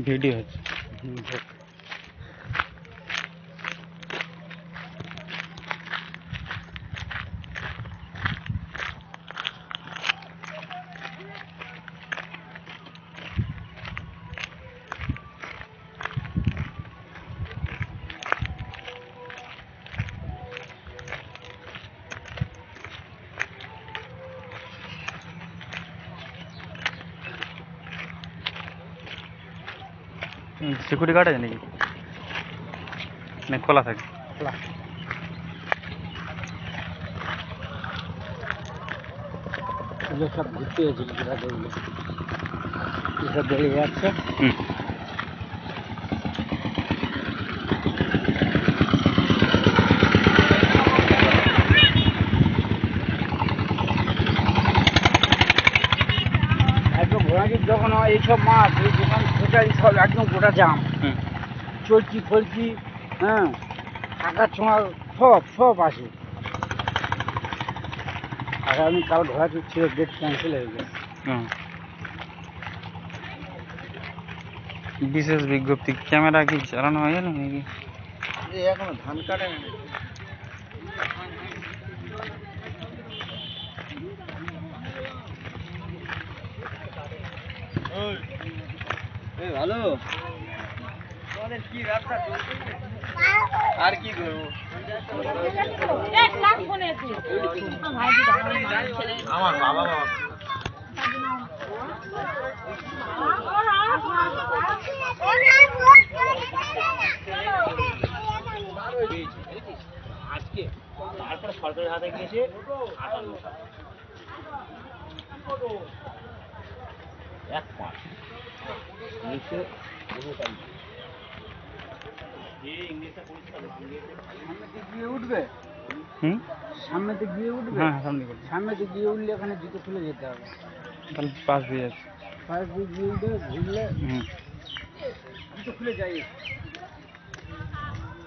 Video হচ্ছে। Security guard আছে নাকি? না খোলা থাকে? খোলা। এগুলো সব ঘুরতে হয়েছিল, এসব বেরিয়ে যাচ্ছে। একদম ঘোড়াটির যখন হয় এইসব মাছ, এই দোকান ফেটারি সব একদম গোটা জাম, চলছি ফলছি, হ্যাঁ, টাকার ছোঁয়া সব আসে। আগামী কাল ঘোড়াটি ছিল, ডেট ক্যান্সেল হয়ে গেছে। বিশেষ বিজ্ঞপ্তি ক্যামেরা কি চালানো হয় না নাকি? এখনো ধান কাটে না। ভালো, তোমাদের কি ব্যবসা চলছে? আর কি করবো? আমার বাবা আজকে তারপরে সরকারের হাতে গিয়েছে 58 উঠবে, সামনেতে গিয়ে উঠবে। হ্যাঁ, সামনেতে গিয়ে উঠলে এখানে জুতো খুলে যেতে হবে। তাহলে পাশ দিয়ে আছে, পাশ দিয়ে গিয়ে উঠে ঘুরলে জুতো খুলে যাই।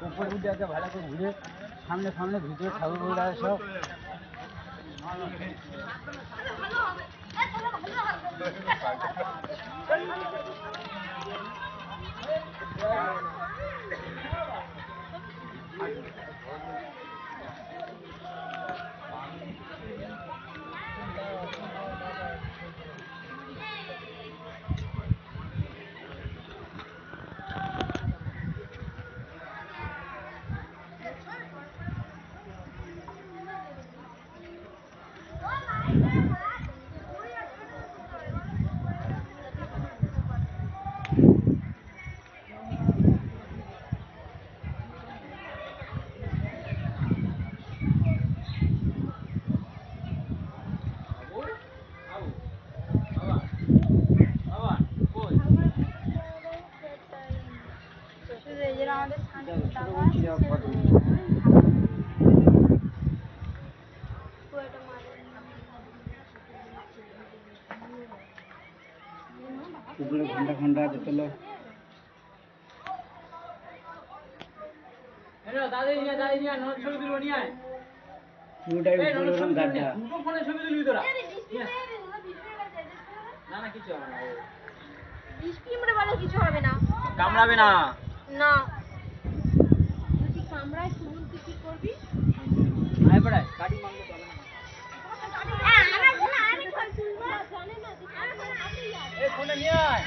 উপরে উঠে একটা ভালো করে ঘুরে সামনে ভিতরে ঠাকুর বইরা সব। ঘন্টা আছে, চলো। কিছু হবে না, কামড়াবে না। না যদি কামড়ায় শুনুন তুই কি করবি? আয় পড়ায় গাড়ি মারলে চলে না। আমার ফোনে নিয়ে আয়।